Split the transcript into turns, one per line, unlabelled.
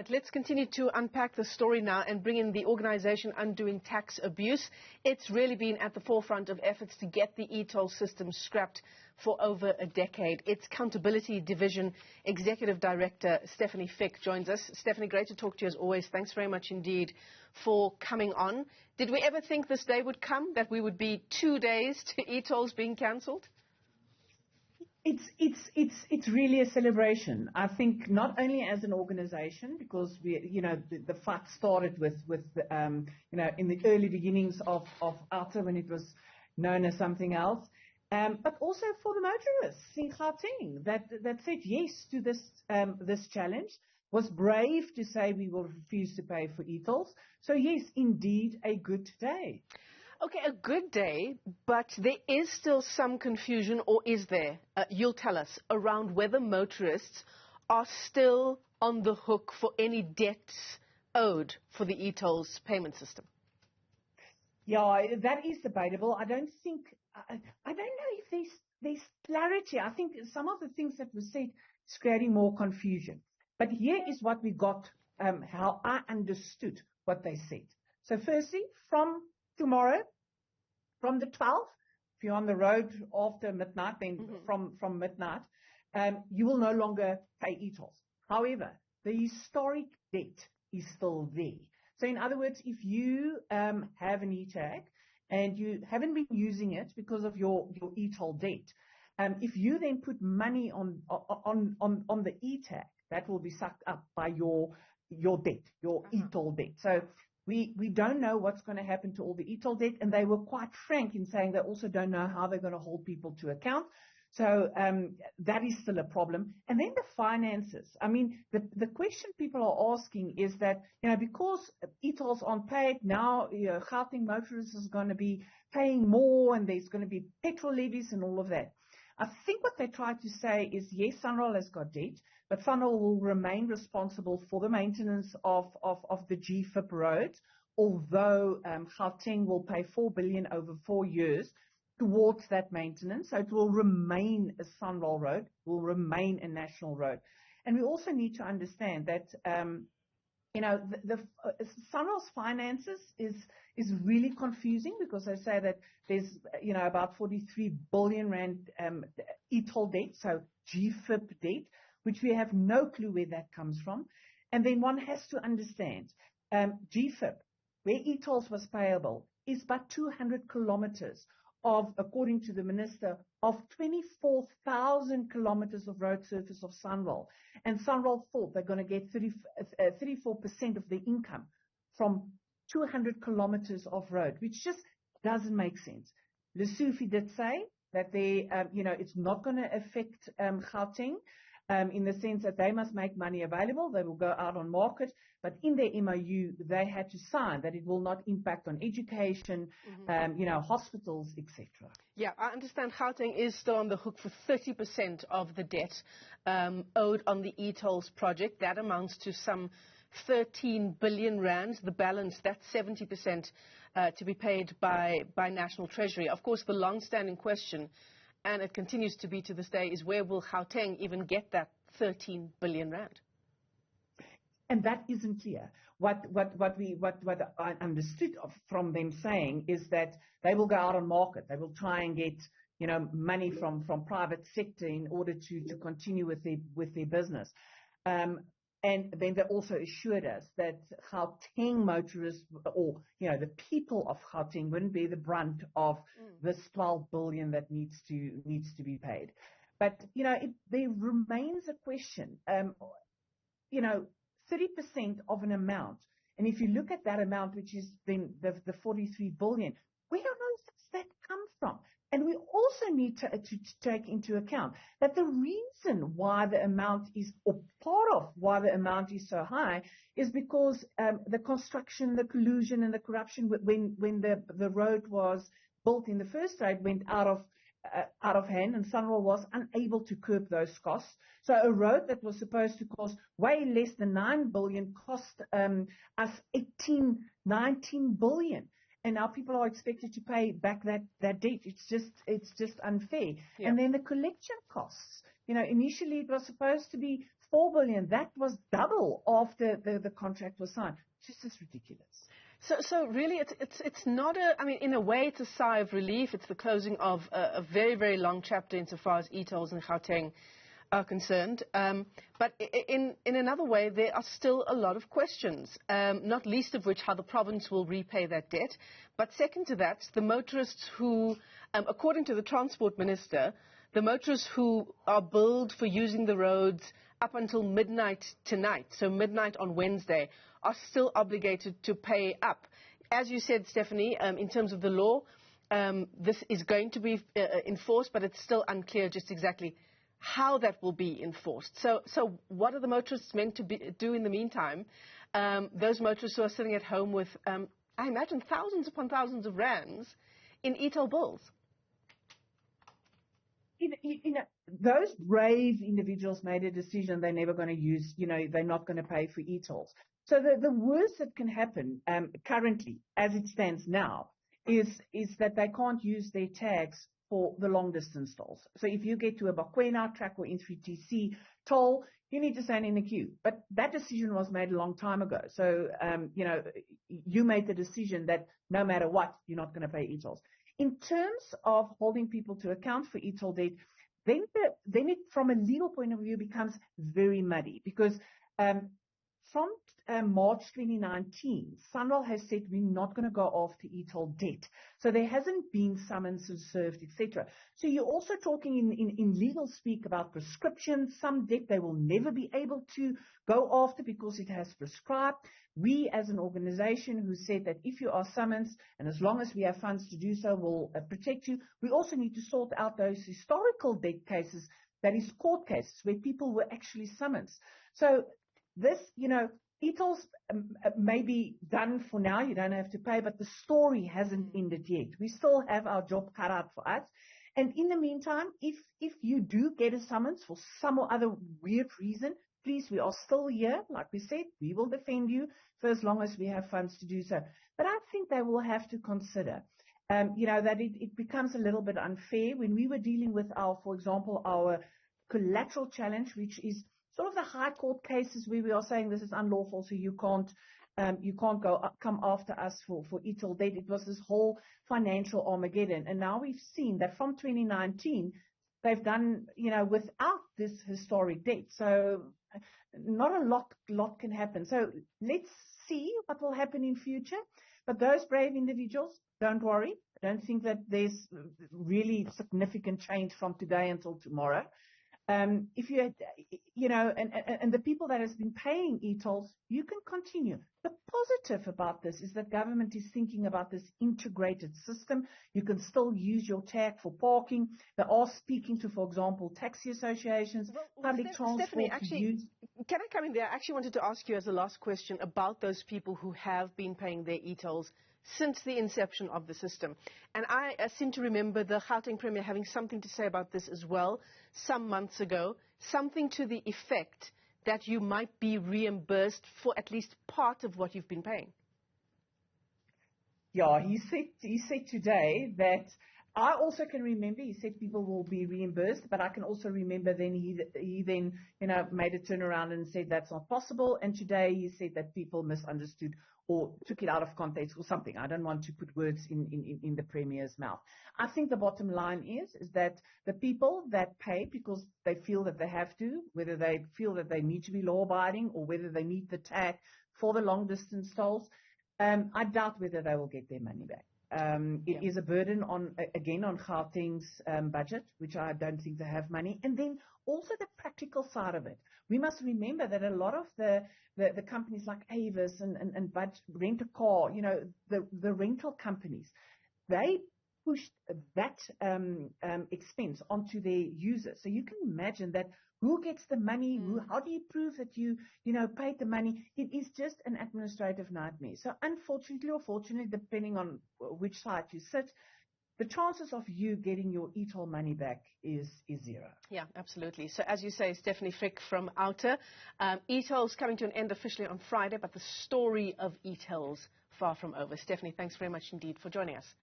right, let's continue to unpack the story now and bring in the organization Undoing Tax Abuse. It's really been at the forefront of efforts to get the e-toll system scrapped for over a decade. Its Accountability Division Executive Director, Stefanie Fick, joins us. Stefanie, great to talk to you as always. Thanks very much indeed for coming on. Did we ever think this day would come, that we would be 2 days to e-tolls being cancelled?
It's really a celebration. I think not only as an organization, because the fight started with in the early beginnings of OUTA when it was known as something else, but also for the motorists in Gauteng that said yes to this challenge, was brave to say we will refuse to pay for e-tolls. So yes, indeed, a good day.
Okay, a good day, but there is still some confusion, or is there, you'll tell us, around whether motorists are still on the hook for any debts owed for the e-tolls payment system.
Yeah, that is debatable. I don't know if there's clarity. I think some of the things that were said is creating more confusion. But here is what we got, how I understood what they said. So firstly, from tomorrow, from the 12th, if you're on the road after midnight, then from midnight, you will no longer pay e-tolls. However, the historic debt is still there. So in other words, if you have an e-tag and you haven't been using it because of your e-toll debt, if you then put money on the e-tag, that will be sucked up by your debt, your e-toll debt. So we don't know what's going to happen to all the e-toll debt, and they were quite frank in saying they also don't know how they're going to hold people to account. So that is still a problem. And then the finances. I mean, the question people are asking is that, because e-tolls aren't paid, now Gauteng motorists is going to be paying more, and there's going to be petrol levies and all of that. I think what they try to say is, yes, SANRAL has got debt, but SANRAL will remain responsible for the maintenance of the GFIP roads, although Gauteng will pay 4 billion over 4 years towards that maintenance. So it will remain a SANRAL road, will remain a national road. And we also need to understand that the SANRAL's finances is really confusing, because they say that there's about 43 billion rand e-toll debt, so GFIP debt, which we have no clue where that comes from. And then one has to understand GFIP, where e-tolls was payable, is but 200 kilometers of, according to the minister, of 24,000 kilometers of road surface of SANRAL. And SANRAL thought they're going to get 34% of their income from 200 kilometers of road, which just doesn't make sense. Lesufi did say that it's not going to affect Gauteng in the sense that they must make money available. They will go out on market. But in their MOU, they had to sign that it will not impact on education, hospitals, etc.
Yeah, I understand Gauteng is still on the hook for 30% of the debt owed on the e-tolls project. That amounts to some 13 billion rand. The balance, that's 70% to be paid by National Treasury. Of course, the long-standing question, and it continues to be to this day, is where will Gauteng even get that 13 billion rand?
And that isn't clear. What I understood from them saying is that they will go out on market. They will try and get money from private sector in order to continue with their business. And then they also assured us that Gauteng motorists, or the people of Gauteng, wouldn't be the brunt of this 12 billion that needs to be paid. But there remains a question. 30% of an amount, and if you look at that amount, which is then the 43 billion, where does that come from? And we also need to take into account that the reason why the amount is, or part of why the amount is so high, is because the construction, the collusion, and the corruption when the road was built in the first place went out of hand, and SANRAL was unable to curb those costs. So a road that was supposed to cost way less than 9 billion cost us 18, 19 billion. And now people are expected to pay back that debt. It's just unfair. Yeah. And then the collection costs. Initially it was supposed to be 4 billion. That was double after the contract was signed. It's just ridiculous.
So really, it's not a. I mean, in a way, it's a sigh of relief. It's the closing of a very, very long chapter insofar as e-tolls in Gauteng are concerned. But in another way, there are still a lot of questions, not least of which how the province will repay that debt. But second to that, the motorists who, according to the Transport Minister, the motorists who are billed for using the roads up until midnight tonight, so midnight on Wednesday, are still obligated to pay up. As you said, Stefanie, in terms of the law, this is going to be enforced, but it's still unclear just exactly how that will be enforced. So what are the motorists meant to do in the meantime? Those motorists who are sitting at home with, I imagine, thousands upon thousands of rands in e-toll bills.
You know, those brave individuals made a decision they're never going to use, they're not going to pay for e-tolls. So the worst that can happen currently, as it stands now, is that they can't use their tags for the long distance tolls. So if you get to a Bakwena track or N3TC toll, you need to stand in the queue. But that decision was made a long time ago. So, you made the decision that no matter what, you're not going to pay e-tolls. In terms of holding people to account for e-toll debt, then it, from a legal point of view, becomes very muddy because from March 2019, SANRAL has said we're not going to go after e-toll debt. So there hasn't been summonses served, etc. So you're also talking in legal speak about prescription, some debt they will never be able to go after because it has prescribed. We, as an organization who said that if you are summoned, and as long as we have funds to do so, we'll protect you, we also need to sort out those historical debt cases, that is court cases, where people were actually summoned. So this, e-tolls may be done for now, you don't have to pay, but the story hasn't ended yet. We still have our job cut out for us. And in the meantime, if you do get a summons for some or other weird reason, please, we are still here. Like we said, we will defend you for as long as we have funds to do so. But I think they will have to consider, that it becomes a little bit unfair when we were dealing with for example, our collateral challenge, which is sort of the high court cases where we are saying this is unlawful, so you can't come after us for e-toll debt. It was this whole financial Armageddon. And now we've seen that from 2019, they've done, without this historic debt. So not a lot can happen. So let's see what will happen in future. But those brave individuals, don't worry. I don't think that there's really significant change from today until tomorrow. If you had, and the people that has been paying e-tolls, you can continue. The positive about this is that government is thinking about this integrated system. You can still use your tag for parking. They are speaking to, for example, taxi associations, public transport.
Stefanie, actually, can I come in there? I actually wanted to ask you as a last question about those people who have been paying their e-tolls since the inception of the system. And I seem to remember the Gauteng Premier having something to say about this as well some months ago, something to the effect that you might be reimbursed for at least part of what you've been paying.
Yeah, he said today that I also can remember, he said people will be reimbursed, but I can also remember then he then made a turnaround and said that's not possible. And today he said that people misunderstood or took it out of context or something. I don't want to put words in the Premier's mouth. I think the bottom line is that the people that pay because they feel that they have to, whether they feel that they need to be law-abiding or whether they need the tag for the long-distance tolls, I doubt whether they will get their money back. It is a burden on Gauteng's budget, which I don't think they have money. And then also the practical side of it. We must remember that a lot of the companies like Avis and Rent a Car, the rental companies, they pushed that expense onto their users. So you can imagine that who gets the money, how do you prove that you paid the money? It is just an administrative nightmare. So unfortunately or fortunately, depending on which side you sit, the chances of you getting your e-toll money back is zero.
Yeah, absolutely. So as you say, Stefanie Fick from OUTA, e-tolls coming to an end officially on Friday, but the story of e-tolls far from over. Stefanie, thanks very much indeed for joining us.